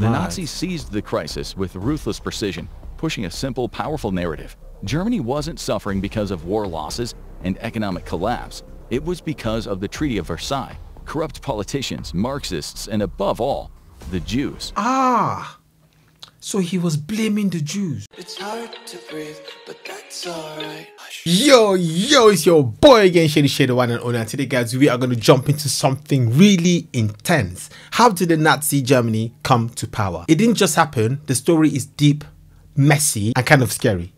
The Nazis seized the crisis with ruthless precision, pushing a simple, powerful narrative. Germany wasn't suffering because of war losses and economic collapse. It was because of the Treaty of Versailles, corrupt politicians, Marxists, and above all, the Jews. So he was blaming the Jews. It's hard to breathe, but that's alright. Yo, it's your boy again, Shady the one and only. And today, guys, we are going to jump into something really intense. How did the Nazi Germany come to power? It didn't just happen. The story is deep, messy, and kind of scary.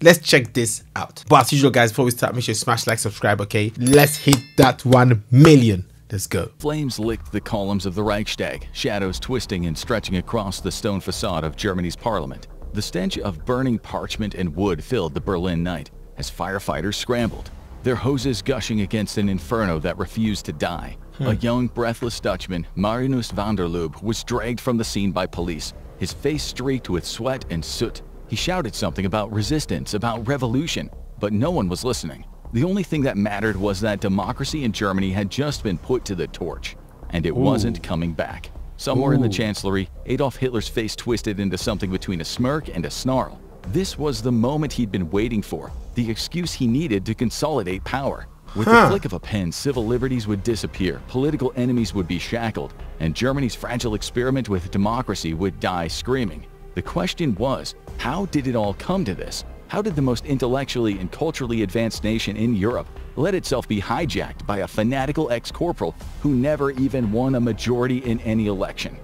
Let's check this out. But as usual, guys, before we start, make sure you smash like, subscribe, okay? Let's hit that 1 million. Let's go. Flames licked the columns of the Reichstag, shadows twisting and stretching across the stone facade of Germany's parliament. The stench of burning parchment and wood filled the Berlin night as firefighters scrambled, their hoses gushing against an inferno that refused to die. A young, breathless Dutchman, Marinus van der Lubbe, was dragged from the scene by police, his face streaked with sweat and soot. He shouted something about resistance, about revolution, but no one was listening. The only thing that mattered was that democracy in Germany had just been put to the torch, and it wasn't coming back. Somewhere in the Chancellery, Adolf Hitler's face twisted into something between a smirk and a snarl. This was the moment he'd been waiting for, the excuse he needed to consolidate power. With the flick of a pen, civil liberties would disappear, political enemies would be shackled, and Germany's fragile experiment with democracy would die screaming. The question was, how did it all come to this? How did the most intellectually and culturally advanced nation in Europe let itself be hijacked by a fanatical ex-corporal who never even won a majority in any election?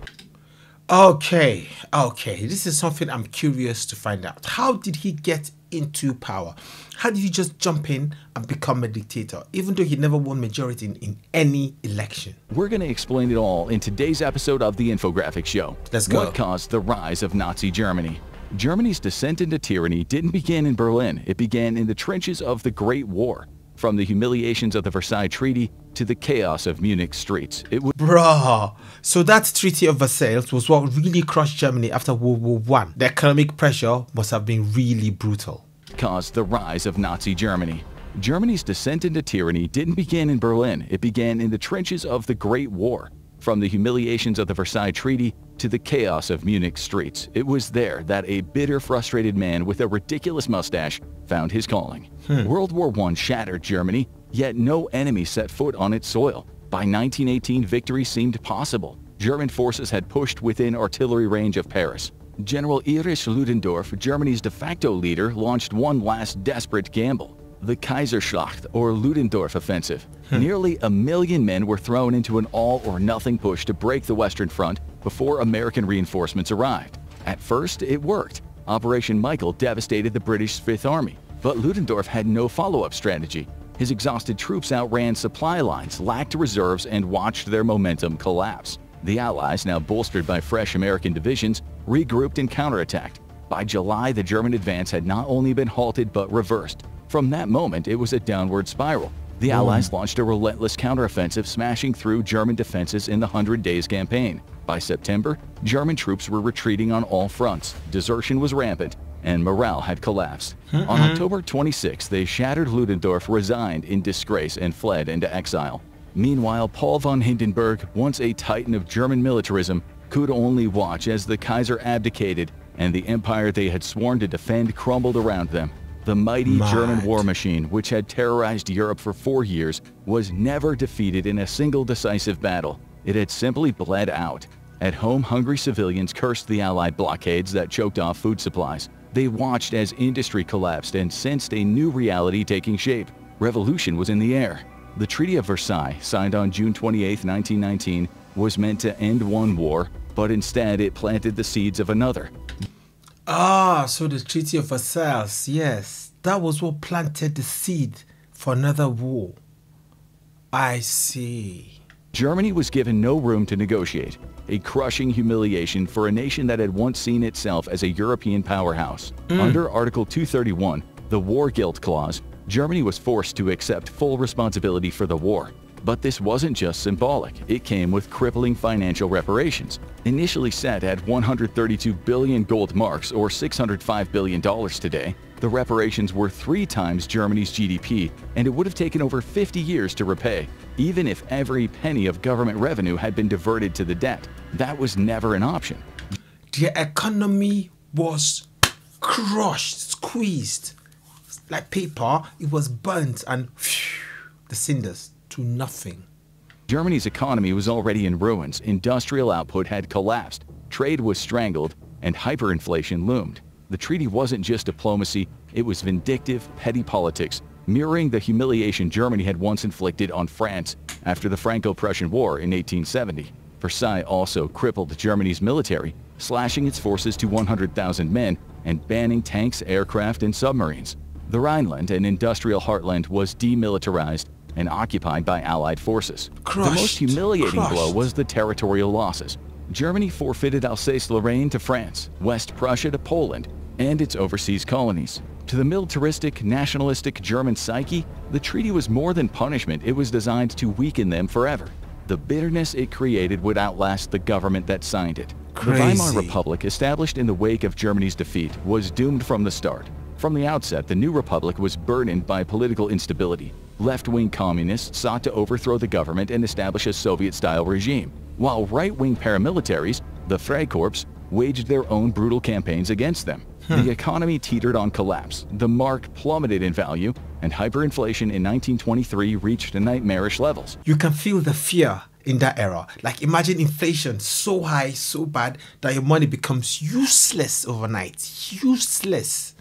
Okay, this is something I'm curious to find out. How did he get into power? How did he just jump in and become a dictator, even though he never won majority in any election? We're going to explain it all in today's episode of the Infographic Show. Let's go. What caused the rise of Nazi Germany? Germany's descent into tyranny didn't begin in Berlin. It began in the trenches of the Great War. From the humiliations of the Versailles Treaty to the chaos of Munich's streets, it would... Bruh, so that Treaty of Versailles was what really crushed Germany after World War I. The economic pressure must have been really brutal. Caused the rise of Nazi Germany. Germany's descent into tyranny didn't begin in Berlin. It began in the trenches of the Great War. From the humiliations of the Versailles Treaty to the chaos of Munich's streets, it was there that a bitter, frustrated man with a ridiculous mustache found his calling. World War I shattered Germany, yet no enemy set foot on its soil. By 1918, victory seemed possible. German forces had pushed within artillery range of Paris. General Erich Ludendorff, Germany's de facto leader, launched one last desperate gamble. The Kaiserschlacht, or Ludendorff Offensive. Nearly 1 million men were thrown into an all-or-nothing push to break the Western Front before American reinforcements arrived. At first, it worked. Operation Michael devastated the British Fifth Army, but Ludendorff had no follow-up strategy. His exhausted troops outran supply lines, lacked reserves, and watched their momentum collapse. The Allies, now bolstered by fresh American divisions, regrouped and counterattacked. By July, the German advance had not only been halted but reversed. From that moment, it was a downward spiral. The Allies launched a relentless counteroffensive, smashing through German defenses in the 100 Days campaign. By September, German troops were retreating on all fronts, desertion was rampant, and morale had collapsed. On October 26, the shattered Ludendorff resigned in disgrace and fled into exile. Meanwhile, Paul von Hindenburg, once a titan of German militarism, could only watch as the Kaiser abdicated and the empire they had sworn to defend crumbled around them. The mighty German war machine, which had terrorized Europe for 4 years, was never defeated in a single decisive battle. It had simply bled out. At home, hungry civilians cursed the Allied blockades that choked off food supplies. They watched as industry collapsed and sensed a new reality taking shape. Revolution was in the air. The Treaty of Versailles, signed on June 28, 1919, was meant to end one war, but instead it planted the seeds of another. So the Treaty of Versailles, yes, that was what planted the seed for another war. I see. Germany was given no room to negotiate, a crushing humiliation for a nation that had once seen itself as a European powerhouse. Under Article 231, the War Guilt Clause, Germany was forced to accept full responsibility for the war. But this wasn't just symbolic. It came with crippling financial reparations. Initially set at 132 billion gold marks, or $605 billion today, the reparations were 3 times Germany's GDP, and it would have taken over 50 years to repay, even if every penny of government revenue had been diverted to the debt. That was never an option. Their economy was crushed, squeezed. Like paper, it was burnt and the cinders to nothing. Germany's economy was already in ruins, industrial output had collapsed, trade was strangled, and hyperinflation loomed. The treaty wasn't just diplomacy, it was vindictive, petty politics, mirroring the humiliation Germany had once inflicted on France after the Franco-Prussian War in 1870. Versailles also crippled Germany's military, slashing its forces to 100,000 men and banning tanks, aircraft, and submarines. The Rhineland, an industrial heartland, was demilitarized and occupied by Allied forces. The most humiliating blow was the territorial losses. Germany forfeited Alsace-Lorraine to France, West Prussia to Poland, and its overseas colonies. To the militaristic, nationalistic German psyche, the treaty was more than punishment, it was designed to weaken them forever. The bitterness it created would outlast the government that signed it. The Weimar Republic, established in the wake of Germany's defeat, was doomed from the start. From the outset, the new republic was burdened by political instability. Left-wing communists sought to overthrow the government and establish a Soviet-style regime, while right-wing paramilitaries, the Freikorps, waged their own brutal campaigns against them. The economy teetered on collapse, the mark plummeted in value, and hyperinflation in 1923 reached nightmarish levels. You can feel the fear in that era. Like, imagine inflation so high, so bad, that your money becomes useless overnight. Useless.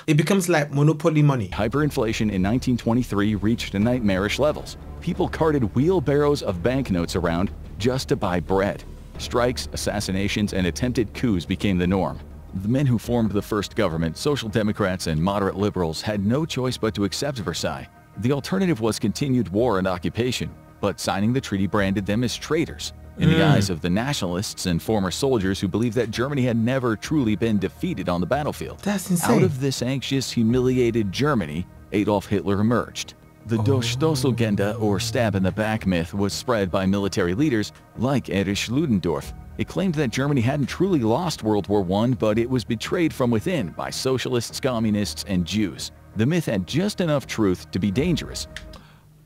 It becomes like monopoly money. Hyperinflation in 1923 reached nightmarish levels. People carted wheelbarrows of banknotes around just to buy bread. Strikes, assassinations, and attempted coups became the norm. The men who formed the first government, Social Democrats and moderate liberals, had no choice but to accept Versailles. The alternative was continued war and occupation, but signing the treaty branded them as traitors. In the eyes of the nationalists and former soldiers who believed that Germany had never truly been defeated on the battlefield. That's insane. Out of this anxious, humiliated Germany, Adolf Hitler emerged. The Durchstoßlegende, or stab-in-the-back myth, was spread by military leaders like Erich Ludendorff. It claimed that Germany hadn't truly lost World War I, but it was betrayed from within by socialists, communists, and Jews. The myth had just enough truth to be dangerous.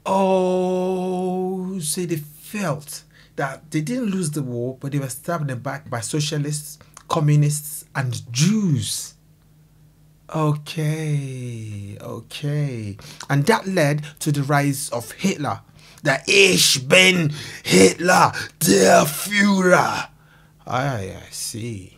Oh, so they felt that they didn't lose the war, but they were stabbed in the back by socialists, communists, and Jews. Okay. And that led to the rise of Hitler. The Ich bin Hitler, der Führer. I see.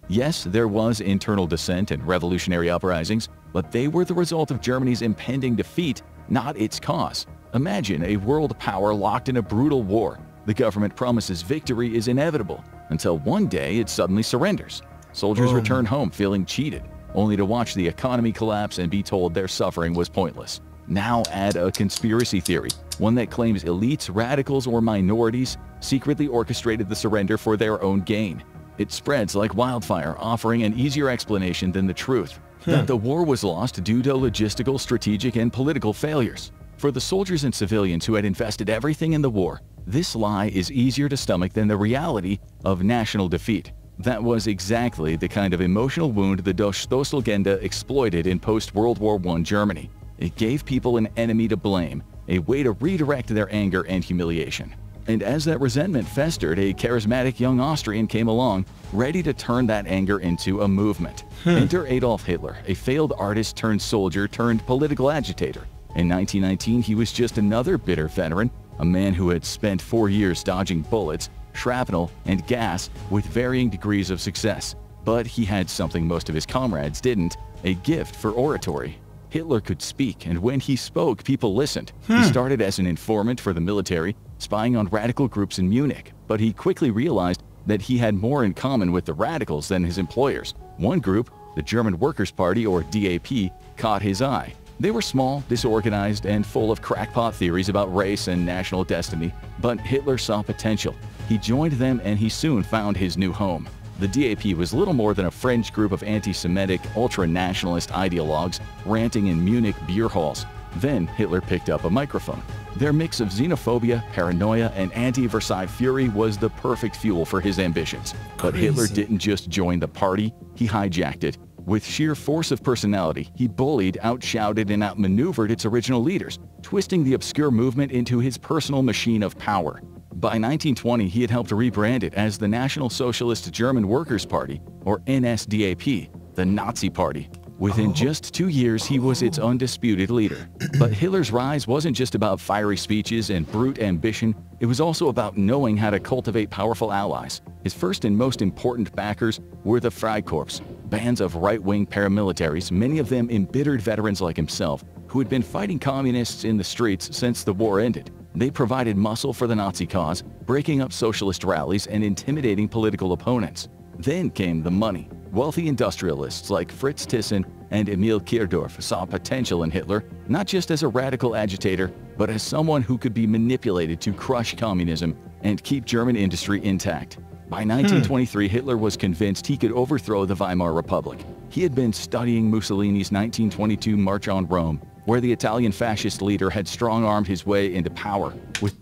Yes, there was internal dissent and revolutionary uprisings, but they were the result of Germany's impending defeat, not its cause. Imagine a world power locked in a brutal war. The government promises victory is inevitable, until one day it suddenly surrenders. Soldiers return home feeling cheated, only to watch the economy collapse and be told their suffering was pointless. Now add a conspiracy theory, one that claims elites, radicals, or minorities secretly orchestrated the surrender for their own gain. It spreads like wildfire, offering an easier explanation than the truth, that the war was lost due to logistical, strategic, and political failures. For the soldiers and civilians who had invested everything in the war, this lie is easier to stomach than the reality of national defeat. That was exactly the kind of emotional wound the Durchstoßlegende exploited in post-World War I Germany. It gave people an enemy to blame, a way to redirect their anger and humiliation. And as that resentment festered, a charismatic young Austrian came along, ready to turn that anger into a movement. Enter Adolf Hitler, a failed artist turned soldier turned political agitator. In 1919, he was just another bitter veteran, a man who had spent 4 years dodging bullets, shrapnel, and gas with varying degrees of success. But he had something most of his comrades didn't, a gift for oratory. Hitler could speak, and when he spoke, people listened. He started as an informant for the military, spying on radical groups in Munich, but he quickly realized that he had more in common with the radicals than his employers. One group, the German Workers' Party, or DAP, caught his eye. They were small, disorganized, and full of crackpot theories about race and national destiny, but Hitler saw potential. He joined them and he soon found his new home. The DAP was little more than a fringe group of anti-Semitic, ultra-nationalist ideologues ranting in Munich beer halls. Then Hitler picked up a microphone. Their mix of xenophobia, paranoia, and anti-Versailles fury was the perfect fuel for his ambitions. But Hitler didn't just join the party, he hijacked it. With sheer force of personality, he bullied, outshouted, and outmaneuvered its original leaders, twisting the obscure movement into his personal machine of power. By 1920, he had helped rebrand it as the National Socialist German Workers' Party, or NSDAP, the Nazi Party. Within just 2 years, he was its undisputed leader. But Hitler's rise wasn't just about fiery speeches and brute ambition, it was also about knowing how to cultivate powerful allies. His first and most important backers were the Freikorps, bands of right-wing paramilitaries, many of them embittered veterans like himself, who had been fighting communists in the streets since the war ended. They provided muscle for the Nazi cause, breaking up socialist rallies and intimidating political opponents. Then came the money. Wealthy industrialists like Fritz Thyssen and Emil Kirdorf saw potential in Hitler, not just as a radical agitator, but as someone who could be manipulated to crush communism and keep German industry intact. By 1923, Hitler was convinced he could overthrow the Weimar Republic. He had been studying Mussolini's 1922 March on Rome, where the Italian fascist leader had strong-armed his way into power with...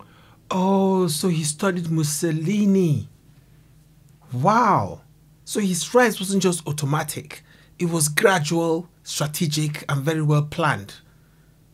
Oh, so he studied Mussolini. Wow. So his rise wasn't just automatic. It was gradual, strategic, and very well planned.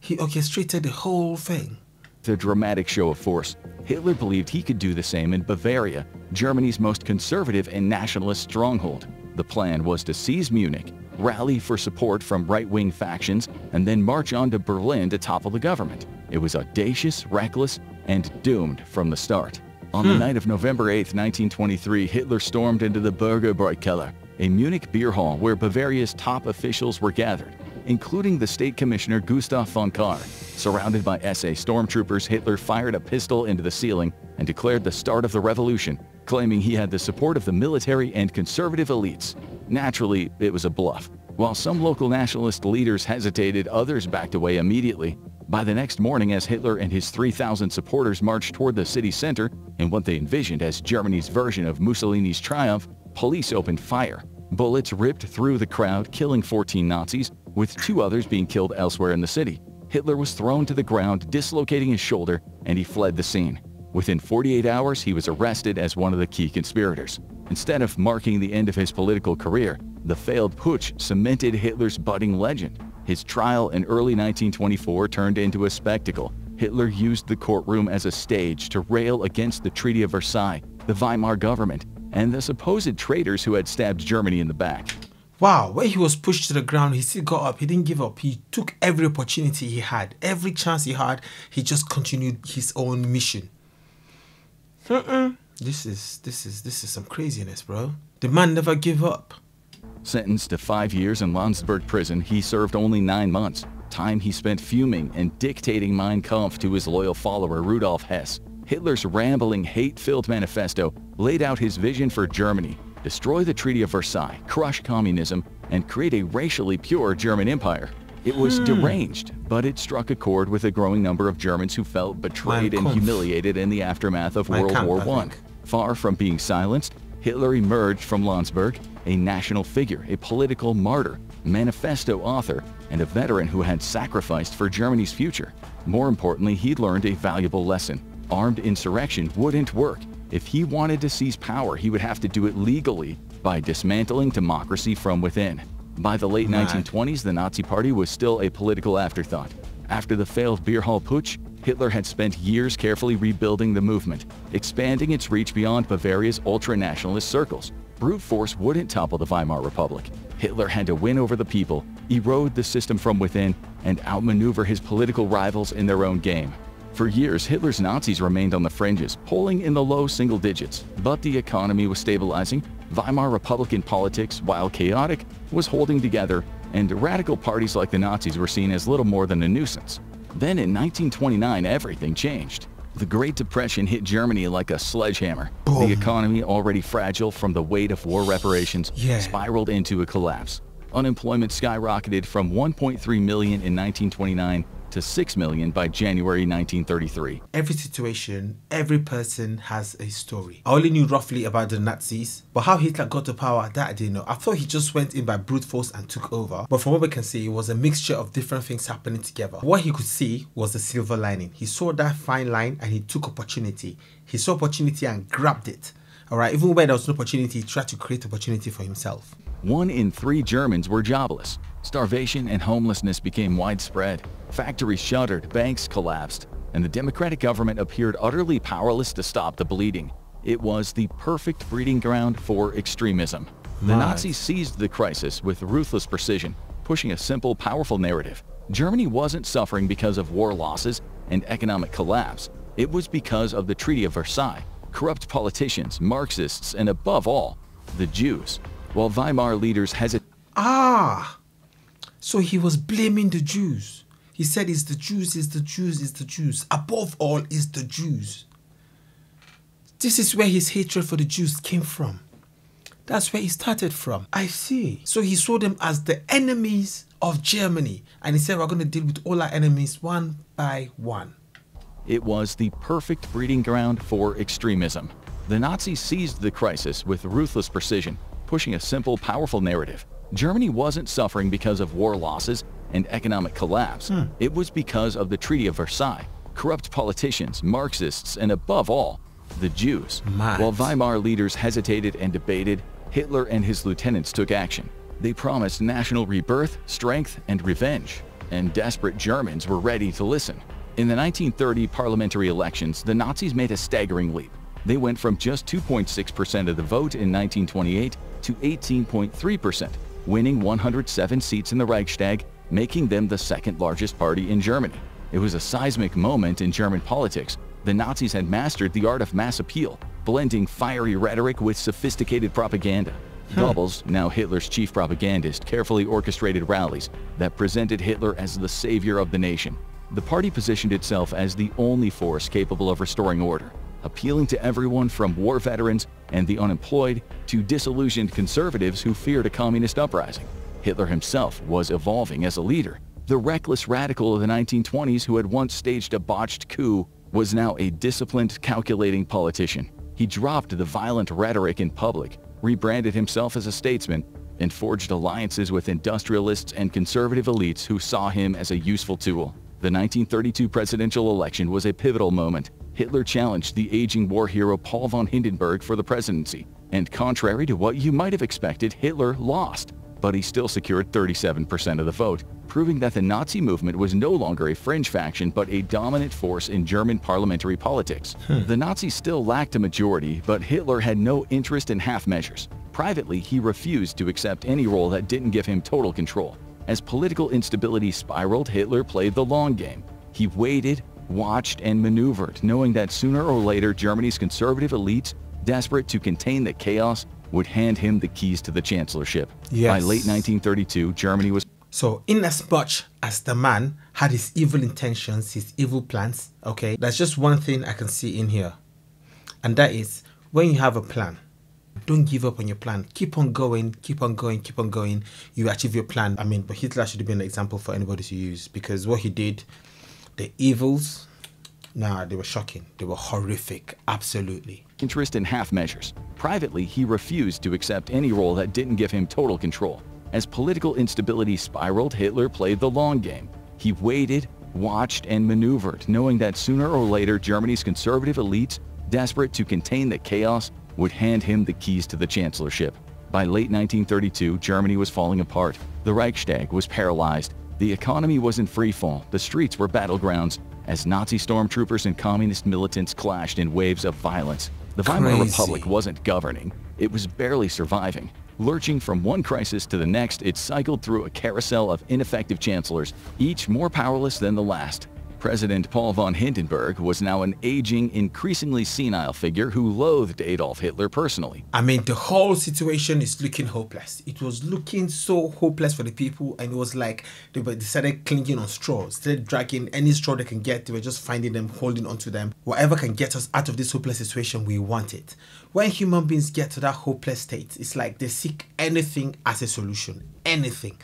He orchestrated the whole thing. The dramatic show of force. Hitler believed he could do the same in Bavaria, Germany's most conservative and nationalist stronghold. The plan was to seize Munich, rally for support from right-wing factions, and then march on to Berlin to topple the government. It was audacious, reckless, and doomed from the start. On the night of November 8, 1923, Hitler stormed into the Bürgerbräukeller, a Munich beer hall where Bavaria's top officials were gathered, including the state commissioner Gustav von Kahr. Surrounded by SA stormtroopers, Hitler fired a pistol into the ceiling and declared the start of the revolution, claiming he had the support of the military and conservative elites. Naturally, it was a bluff. While some local nationalist leaders hesitated, others backed away immediately. By the next morning, as Hitler and his 3,000 supporters marched toward the city center in what they envisioned as Germany's version of Mussolini's triumph, police opened fire. Bullets ripped through the crowd, killing 14 Nazis, with 2 others being killed elsewhere in the city. Hitler was thrown to the ground, dislocating his shoulder, and he fled the scene. Within 48 hours, he was arrested as one of the key conspirators. Instead of marking the end of his political career, the failed putsch cemented Hitler's budding legend. His trial in early 1924 turned into a spectacle. Hitler used the courtroom as a stage to rail against the Treaty of Versailles, the Weimar government, and the supposed traitors who had stabbed Germany in the back. Wow, when he was pushed to the ground, he still got up. He didn't give up. He took every opportunity he had. Every chance he had, he just continued his own mission. This is some craziness, bro. The man never gave up. Sentenced to 5 years in Landsberg prison, he served only 9 months, time he spent fuming and dictating Mein Kampf to his loyal follower Rudolf Hess. Hitler's rambling, hate-filled manifesto laid out his vision for Germany: destroy the Treaty of Versailles, crush communism, and create a racially pure German empire. It was deranged, but it struck a chord with a growing number of Germans who felt betrayed and humiliated in the aftermath of World War I. Far from being silenced, Hitler emerged from Landsberg a national figure, a political martyr, manifesto author, and a veteran who had sacrificed for Germany's future. More importantly, he'd learned a valuable lesson. Armed insurrection wouldn't work. If he wanted to seize power, he would have to do it legally by dismantling democracy from within. By the late 1920s, the Nazi Party was still a political afterthought. After the failed beer hall putsch, Hitler had spent years carefully rebuilding the movement, expanding its reach beyond Bavaria's ultra-nationalist circles. Brute force wouldn't topple the Weimar Republic. Hitler had to win over the people, erode the system from within, and outmaneuver his political rivals in their own game. For years, Hitler's Nazis remained on the fringes, polling in the low single digits. But the economy was stabilizing, Weimar Republican politics, while chaotic, was holding together, and radical parties like the Nazis were seen as little more than a nuisance. Then in 1929, everything changed. The Great Depression hit Germany like a sledgehammer. Boom. The economy, already fragile from the weight of war reparations, spiraled into a collapse. Unemployment skyrocketed from 1.3 million in 1929 to 6 million by January 1933. Every situation, every person has a story. I only knew roughly about the Nazis, but how Hitler got to power, that I didn't know. I thought he just went in by brute force and took over. But from what we can see, it was a mixture of different things happening together. What he could see was the silver lining. He saw that fine line and he took opportunity. He saw opportunity and grabbed it. Alright, even when there was no opportunity, he tried to create opportunity for himself. 1 in 3 Germans were jobless. Starvation and homelessness became widespread. Factories shuttered, banks collapsed. and the democratic government appeared utterly powerless to stop the bleeding. It was the perfect breeding ground for extremism. The Nazis seized the crisis with ruthless precision, pushing a simple, powerful narrative. Germany wasn't suffering because of war losses and economic collapse. It was because of the Treaty of Versailles, corrupt politicians, Marxists, and above all, the Jews. While Weimar leaders hesitated. So he was blaming the Jews. He said it's the Jews, it's the Jews, it's the Jews. Above all, it's the Jews. This is where his hatred for the Jews came from. That's where he started from. I see. So he saw them as the enemies of Germany. And he said, we're going to deal with all our enemies one by one. It was the perfect breeding ground for extremism. The Nazis seized the crisis with ruthless precision, pushing a simple, powerful narrative. Germany wasn't suffering because of war losses and economic collapse. It was because of the Treaty of Versailles, corrupt politicians, Marxists, and above all, the Jews. While Weimar leaders hesitated and debated, Hitler and his lieutenants took action. They promised national rebirth, strength, and revenge, and desperate Germans were ready to listen. In the 1930 parliamentary elections, the Nazis made a staggering leap. They went from just 2.6% of the vote in 1928 to 18.3%, winning 107 seats in the Reichstag, making them the second largest party in Germany. It was a seismic moment in German politics. The Nazis had mastered the art of mass appeal, blending fiery rhetoric with sophisticated propaganda. Goebbels, now Hitler's chief propagandist, carefully orchestrated rallies that presented Hitler as the savior of the nation. The party positioned itself as the only force capable of restoring order, appealing to everyone from war veterans and the unemployed to disillusioned conservatives who feared a communist uprising. Hitler himself was evolving as a leader. The reckless radical of the 1920s who had once staged a botched coup was now a disciplined, calculating politician. He dropped the violent rhetoric in public, rebranded himself as a statesman, and forged alliances with industrialists and conservative elites who saw him as a useful tool. The 1932 presidential election was a pivotal moment. Hitler challenged the aging war hero Paul von Hindenburg for the presidency, and contrary to what you might have expected, Hitler lost. But he still secured 37% of the vote, proving that the Nazi movement was no longer a fringe faction but a dominant force in German parliamentary politics. The Nazis still lacked a majority, but Hitler had no interest in half measures. Privately, he refused to accept any role that didn't give him total control. As political instability spiraled, Hitler played the long game. He waited, watched, and maneuvered, knowing that sooner or later Germany's conservative elites, desperate to contain the chaos, would hand him the keys to the chancellorship. By late 1932, Germany was... So inasmuch as the man had his evil intentions, his evil plans, okay, there's just one thing I can see in here. And that is, when you have a plan, don't give up on your plan. Keep on going, keep on going, keep on going. You achieve your plan. I mean, but Hitler should have been an example for anybody to use, because what he did, the evils, they were shocking. They were horrific, absolutely. Interest in half measures. Privately, he refused to accept any role that didn't give him total control. As political instability spiraled, Hitler played the long game. He waited, watched, and maneuvered, knowing that sooner or later Germany's conservative elites, desperate to contain the chaos, would hand him the keys to the chancellorship. By late 1932, Germany was falling apart. The Reichstag was paralyzed. The economy was in freefall. The streets were battlegrounds as Nazi stormtroopers and communist militants clashed in waves of violence. The Weimar Republic wasn't governing. It was barely surviving. Lurching from one crisis to the next, it cycled through a carousel of ineffective chancellors, each more powerless than the last. President Paul von Hindenburg was now an aging, increasingly senile figure who loathed Adolf Hitler personally. I mean, the whole situation is looking hopeless. It was looking so hopeless for the people, and it was like they started clinging on straws. They started dragging any straw they can get. They were just finding them, holding onto them. Whatever can get us out of this hopeless situation, we want it. When human beings get to that hopeless state, it's like they seek anything as a solution. Anything.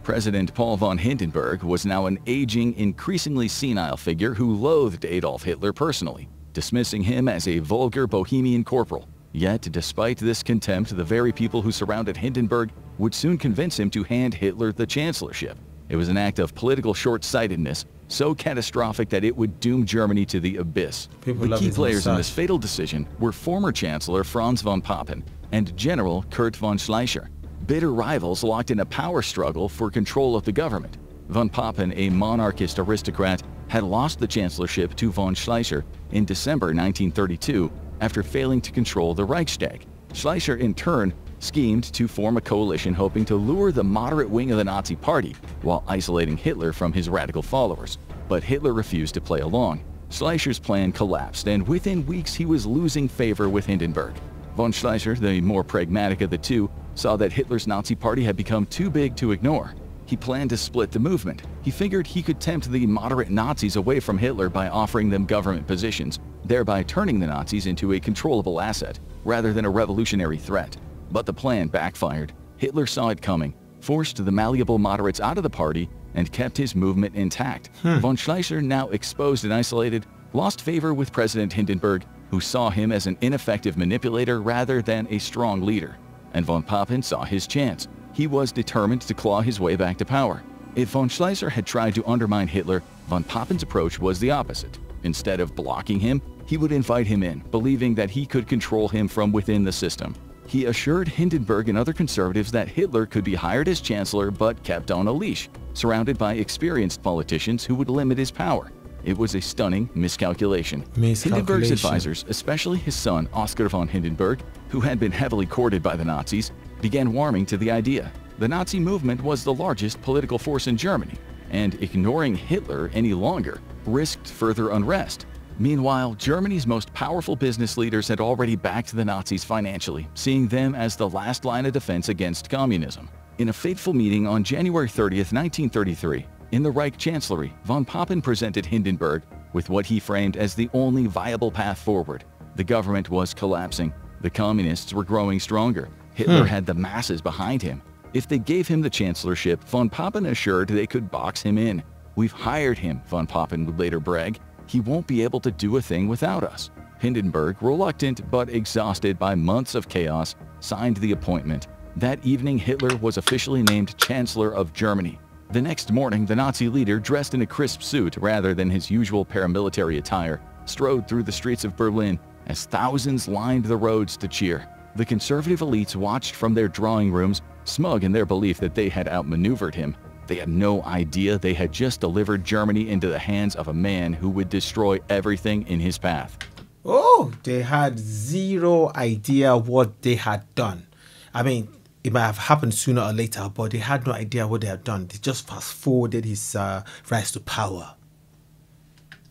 President Paul von Hindenburg was now an aging, increasingly senile figure who loathed Adolf Hitler personally, dismissing him as a vulgar bohemian corporal. Yet, despite this contempt, the very people who surrounded Hindenburg would soon convince him to hand Hitler the chancellorship. It was an act of political short-sightedness, so catastrophic that it would doom Germany to the abyss. The key players in this fatal decision were former Chancellor Franz von Papen and General Kurt von Schleicher. Bitter rivals locked in a power struggle for control of the government. Von Papen, a monarchist aristocrat, had lost the chancellorship to von Schleicher in December 1932 after failing to control the Reichstag. Schleicher, in turn, schemed to form a coalition hoping to lure the moderate wing of the Nazi Party while isolating Hitler from his radical followers. But Hitler refused to play along. Schleicher's plan collapsed, and within weeks he was losing favor with Hindenburg. Von Schleicher, the more pragmatic of the two, saw that Hitler's Nazi Party had become too big to ignore. He planned to split the movement. He figured he could tempt the moderate Nazis away from Hitler by offering them government positions, thereby turning the Nazis into a controllable asset rather than a revolutionary threat. But the plan backfired. Hitler saw it coming, forced the malleable moderates out of the party, and kept his movement intact. Von Schleicher, now exposed and isolated, lost favor with President Hindenburg, who saw him as an ineffective manipulator rather than a strong leader. And von Papen saw his chance. He was determined to claw his way back to power. If von Schleicher had tried to undermine Hitler, von Papen's approach was the opposite. Instead of blocking him, he would invite him in, believing that he could control him from within the system. He assured Hindenburg and other conservatives that Hitler could be hired as chancellor but kept on a leash, surrounded by experienced politicians who would limit his power. It was a stunning miscalculation. Hindenburg's advisors, especially his son Oskar von Hindenburg, who had been heavily courted by the Nazis, began warming to the idea. The Nazi movement was the largest political force in Germany, and ignoring Hitler any longer risked further unrest. Meanwhile, Germany's most powerful business leaders had already backed the Nazis financially, seeing them as the last line of defense against communism. In a fateful meeting on January 30th, 1933, in the Reich Chancellery, von Papen presented Hindenburg with what he framed as the only viable path forward. The government was collapsing. The communists were growing stronger. Hitler had the masses behind him. If they gave him the chancellorship, von Papen assured they could box him in. "We've hired him," von Papen would later brag. "He won't be able to do a thing without us." Hindenburg, reluctant but exhausted by months of chaos, signed the appointment. That evening, Hitler was officially named Chancellor of Germany. The next morning, the Nazi leader, dressed in a crisp suit rather than his usual paramilitary attire, strode through the streets of Berlin as thousands lined the roads to cheer. The conservative elites watched from their drawing rooms, smug in their belief that they had outmaneuvered him. They had no idea they had just delivered Germany into the hands of a man who would destroy everything in his path. Oh, they had zero idea what they had done. I mean, it might have happened sooner or later, but they had no idea what they had done. They just fast-forwarded his rise to power.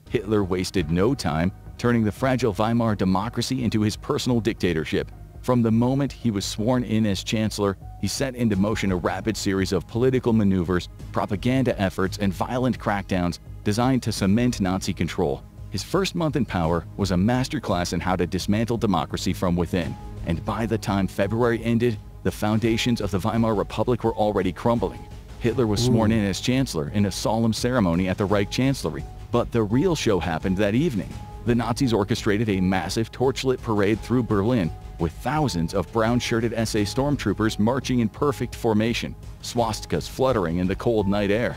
Hitler wasted no time turning the fragile Weimar democracy into his personal dictatorship. From the moment he was sworn in as chancellor, he set into motion a rapid series of political maneuvers, propaganda efforts, and violent crackdowns designed to cement Nazi control. His first month in power was a masterclass in how to dismantle democracy from within, and by the time February ended, the foundations of the Weimar Republic were already crumbling. Hitler was sworn in as chancellor in a solemn ceremony at the Reich Chancellery, but the real show happened that evening. The Nazis orchestrated a massive torchlit parade through Berlin, with thousands of brown-shirted SA stormtroopers marching in perfect formation, swastikas fluttering in the cold night air.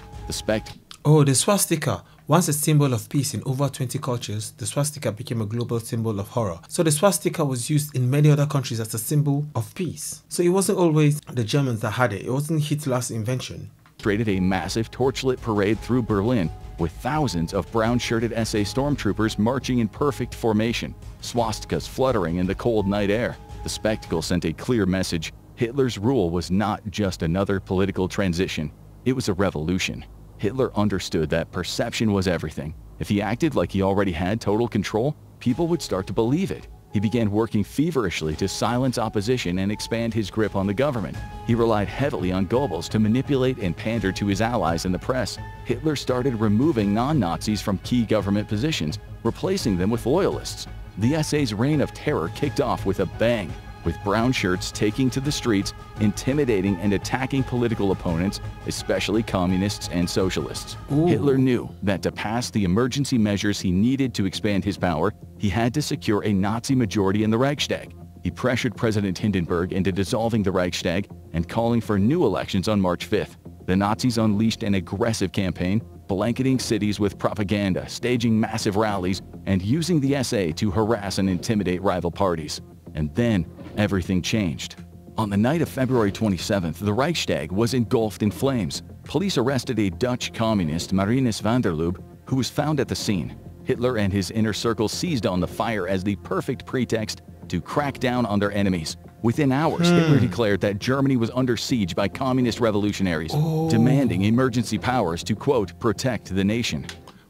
Oh, the swastika. Once a symbol of peace in over 20 cultures, the swastika became a global symbol of horror. So the swastika was used in many other countries as a symbol of peace. So it wasn't always the Germans that had it. It wasn't Hitler's invention. Created a massive torchlit parade through Berlin, with thousands of brown-shirted SA stormtroopers marching in perfect formation, swastikas fluttering in the cold night air. The spectacle sent a clear message. Hitler's rule was not just another political transition. It was a revolution. Hitler understood that perception was everything. If he acted like he already had total control, people would start to believe it. He began working feverishly to silence opposition and expand his grip on the government. He relied heavily on Goebbels to manipulate and pander to his allies in the press. Hitler started removing non-Nazis from key government positions, replacing them with loyalists. The SA's reign of terror kicked off with a bang, with brown shirts taking to the streets, intimidating and attacking political opponents, especially communists and socialists. Hitler knew that to pass the emergency measures he needed to expand his power, he had to secure a Nazi majority in the Reichstag. He pressured President Hindenburg into dissolving the Reichstag and calling for new elections on March 5th. The Nazis unleashed an aggressive campaign, blanketing cities with propaganda, staging massive rallies, and using the SA to harass and intimidate rival parties. And then, everything changed. On the night of February 27th, the Reichstag was engulfed in flames. Police arrested a Dutch communist, Marinus van der Lubbe, who was found at the scene. Hitler and his inner circle seized on the fire as the perfect pretext to crack down on their enemies. Within hours, Hitler declared that Germany was under siege by communist revolutionaries, demanding emergency powers to, quote, protect the nation.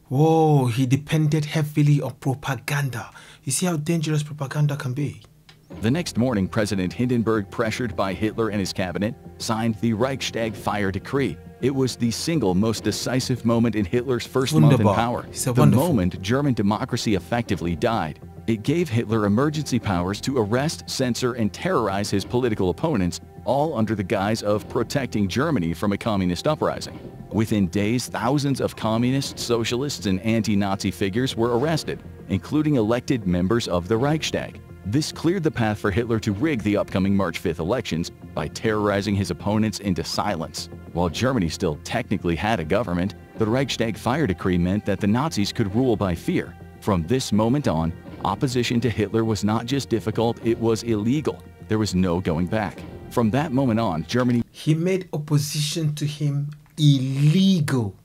Whoa, he depended heavily on propaganda. You see how dangerous propaganda can be? The next morning, President Hindenburg, pressured by Hitler and his cabinet, signed the Reichstag Fire Decree. It was the single most decisive moment in Hitler's first month in power. The moment German democracy effectively died. It gave Hitler emergency powers to arrest, censor, and terrorize his political opponents, all under the guise of protecting Germany from a communist uprising. Within days, thousands of communists, socialists, and anti-Nazi figures were arrested, including elected members of the Reichstag. This cleared the path for Hitler to rig the upcoming March 5th elections by terrorizing his opponents into silence. While Germany still technically had a government, the Reichstag Fire Decree meant that the Nazis could rule by fear. From this moment on, opposition to Hitler was not just difficult, it was illegal. There was no going back. From that moment on, Germany... He made opposition to him illegal.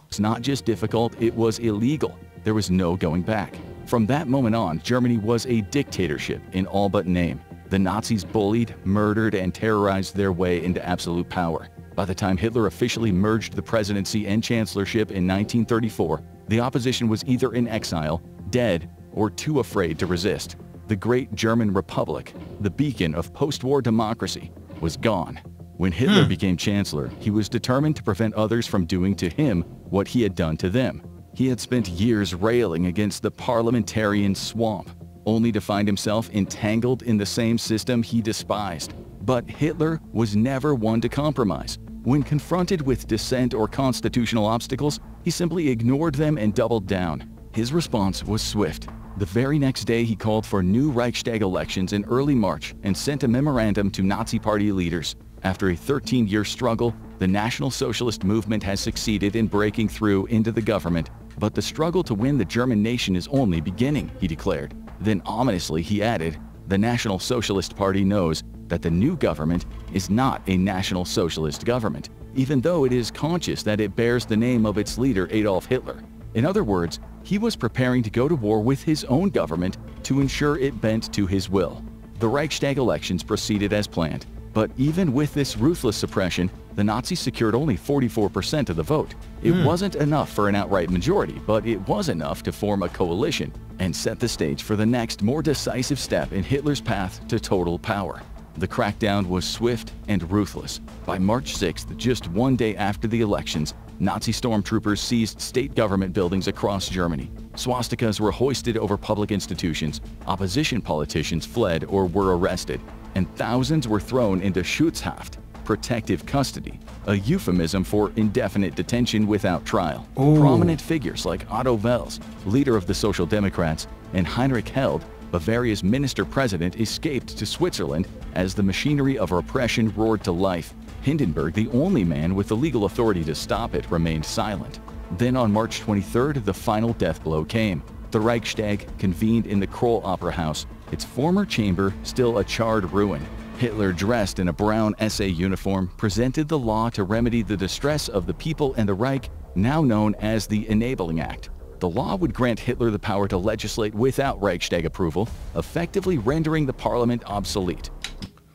It's not just difficult, it was illegal. There was no going back. From that moment on, Germany was a dictatorship in all but name. The Nazis bullied, murdered, and terrorized their way into absolute power. By the time Hitler officially merged the presidency and chancellorship in 1934, the opposition was either in exile, dead, or too afraid to resist. The great German Republic, the beacon of post-war democracy, was gone. When Hitler became chancellor, he was determined to prevent others from doing to him what he had done to them. He had spent years railing against the parliamentarian swamp, only to find himself entangled in the same system he despised. But Hitler was never one to compromise. When confronted with dissent or constitutional obstacles, he simply ignored them and doubled down. His response was swift. The very next day, he called for new Reichstag elections in early March and sent a memorandum to Nazi Party leaders. After a 13-year struggle, the National Socialist movement has succeeded in breaking through into the government. But the struggle to win the German nation is only beginning, he declared. Then ominously, he added, the National Socialist Party knows that the new government is not a National Socialist government, even though it is conscious that it bears the name of its leader Adolf Hitler. In other words, he was preparing to go to war with his own government to ensure it bent to his will. The Reichstag elections proceeded as planned. But even with this ruthless suppression, the Nazis secured only 44% of the vote. It wasn't enough for an outright majority, but it was enough to form a coalition and set the stage for the next, more decisive step in Hitler's path to total power. The crackdown was swift and ruthless. By March 6th, just one day after the elections, Nazi stormtroopers seized state government buildings across Germany. Swastikas were hoisted over public institutions, opposition politicians fled or were arrested, and thousands were thrown into Schutzhaft, protective custody, a euphemism for indefinite detention without trial. Prominent figures like Otto Wels, leader of the Social Democrats, and Heinrich Held, Bavaria's minister-president, escaped to Switzerland as the machinery of repression roared to life. Hindenburg, the only man with the legal authority to stop it, remained silent. Then on March 23rd, the final death blow came. The Reichstag convened in the Kroll Opera House, its former chamber still a charred ruin. Hitler, dressed in a brown SA uniform, presented the law to remedy the distress of the people and the Reich, now known as the Enabling Act. The law would grant Hitler the power to legislate without Reichstag approval, effectively rendering the parliament obsolete.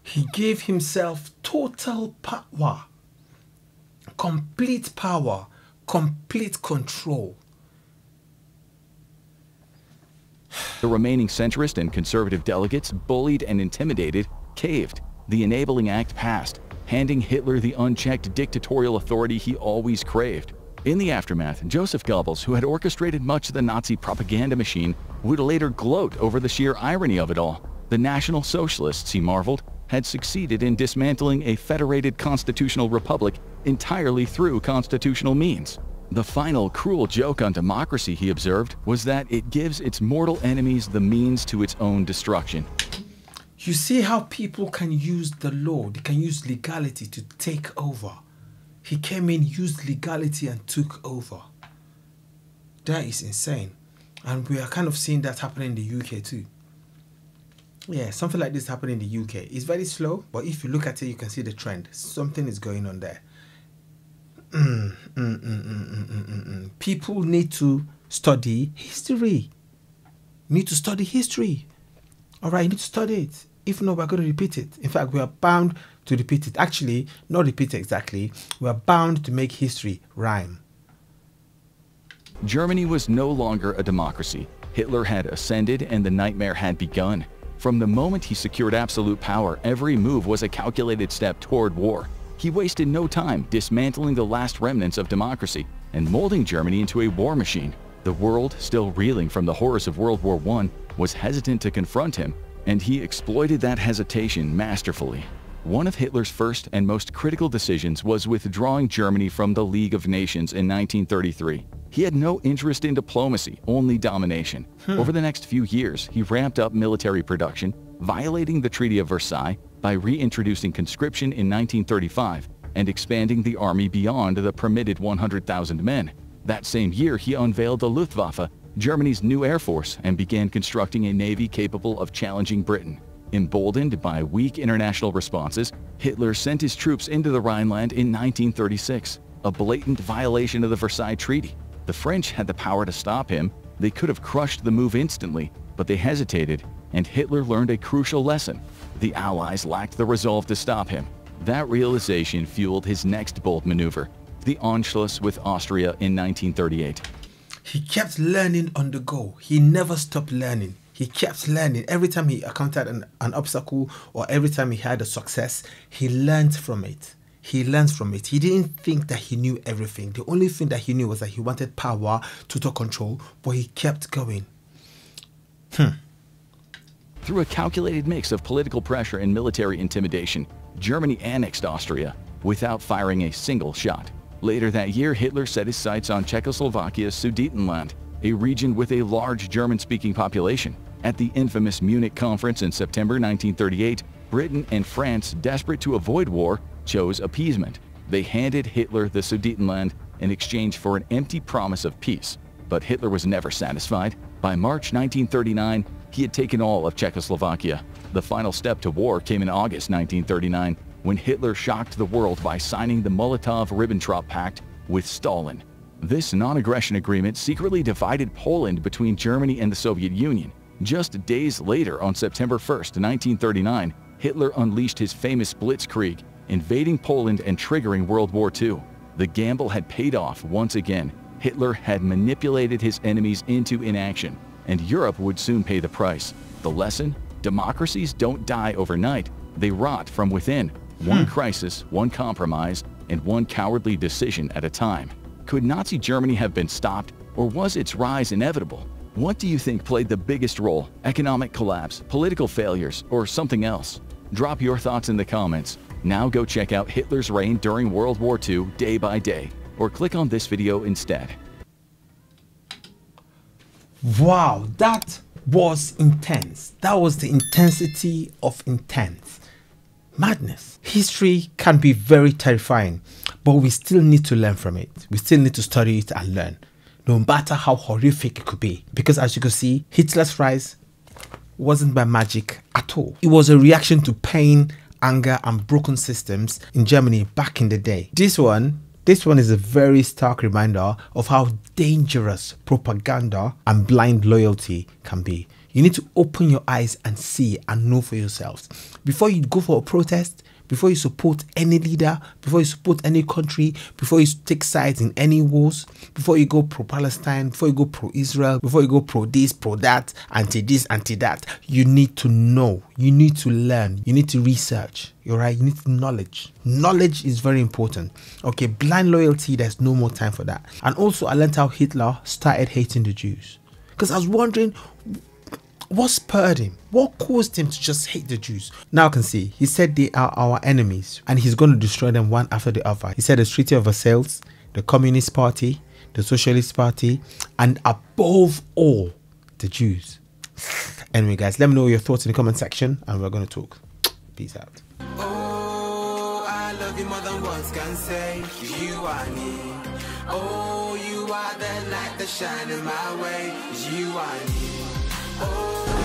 He gave himself total power, complete control. The remaining centrist and conservative delegates, bullied and intimidated, caved. The Enabling Act passed, handing Hitler the unchecked dictatorial authority he always craved. In the aftermath, Joseph Goebbels, who had orchestrated much of the Nazi propaganda machine, would later gloat over the sheer irony of it all. The National Socialists, he marveled, had succeeded in dismantling a federated constitutional republic entirely through constitutional means. The final cruel joke on democracy, he observed, was that it gives its mortal enemies the means to its own destruction. You see how people can use the law, they can use legality to take over. He came in, used legality and took over. That is insane. And we are kind of seeing that happening in the UK too. Yeah, something like this happening in the UK. It's very slow, but if you look at it, you can see the trend. Something is going on there. People need to study history. You need to study history. All right, you need to study it. If not, we're going to repeat it. In fact, we are bound to repeat it. Actually, not repeat it exactly. We are bound to make history rhyme. Germany was no longer a democracy. Hitler had ascended and the nightmare had begun. From the moment he secured absolute power, every move was a calculated step toward war. He wasted no time dismantling the last remnants of democracy and molding Germany into a war machine. The world, still reeling from the horrors of World War I, was hesitant to confront him, and he exploited that hesitation masterfully. One of Hitler's first and most critical decisions was withdrawing Germany from the League of Nations in 1933. He had no interest in diplomacy, only domination. Over the next few years, he ramped up military production, violating the Treaty of Versailles by reintroducing conscription in 1935 and expanding the army beyond the permitted 100,000 men. That same year, he unveiled the Luftwaffe, Germany's new air force, and began constructing a navy capable of challenging Britain. Emboldened by weak international responses, Hitler sent his troops into the Rhineland in 1936, a blatant violation of the Versailles Treaty. The French had the power to stop him. They could have crushed the move instantly, but they hesitated, and Hitler learned a crucial lesson. The Allies lacked the resolve to stop him. That realization fueled his next bold maneuver, the Anschluss with Austria in 1938. He kept learning on the go. He never stopped learning. He kept learning. Every time he encountered an obstacle or every time he had a success, he learned from it. He learned from it. He didn't think that he knew everything. The only thing that he knew was that he wanted power, total control, but he kept going. Through a calculated mix of political pressure and military intimidation, Germany annexed Austria without firing a single shot. Later that year, Hitler set his sights on Czechoslovakia's Sudetenland, a region with a large German-speaking population. At the infamous Munich Conference in September 1938, Britain and France, desperate to avoid war, chose appeasement. They handed Hitler the Sudetenland in exchange for an empty promise of peace. But Hitler was never satisfied. By March 1939, he had taken all of Czechoslovakia. The final step to war came in August 1939, when Hitler shocked the world by signing the Molotov-Ribbentrop Pact with Stalin. This non-aggression agreement secretly divided Poland between Germany and the Soviet Union. Just days later, on September 1, 1939, Hitler unleashed his famous Blitzkrieg, invading Poland and triggering World War II. The gamble had paid off once again. Hitler had manipulated his enemies into inaction, and Europe would soon pay the price. The lesson? Democracies don't die overnight. They rot from within. One crisis, one compromise, and one cowardly decision at a time. Could Nazi Germany have been stopped, or was its rise inevitable? What do you think played the biggest role? Economic collapse, political failures, or something else? Drop your thoughts in the comments. Now go check out Hitler's reign during World War II day by day, or click on this video instead. Wow, that was intense. That was the intensity of intense. Madness. History can be very terrifying, but we still need to learn from it. We still need to study it and learn, no matter how horrific it could be. Because as you can see, Hitler's rise wasn't by magic at all. It was a reaction to pain, anger, and broken systems in Germany back in the day. This one is a very stark reminder of how dangerous propaganda and blind loyalty can be. You need to open your eyes and see and know for yourselves. Before you go for a protest, before you support any leader, before you support any country, before you take sides in any wars, before you go pro-Palestine, before you go pro-Israel, before you go pro-this, pro-that, anti-this, anti-that, you need to know, you need to learn, you need to research, you're right, you need knowledge. Knowledge is very important. Okay, blind loyalty, there's no more time for that. And also, I learned how Hitler started hating the Jews. Because I was wondering, what spurred him? What caused him to just hate the Jews? Now I can see, he said they are our enemies and he's going to destroy them one after the other. He said the Treaty of Versailles, the Communist Party, the Socialist Party, and above all, the Jews. Anyway guys, let me know your thoughts in the comment section and we're going to talk. Peace out. Oh, I love you more than words can say. You are me. Oh, you are the light that shines in my way. You are me. Oh.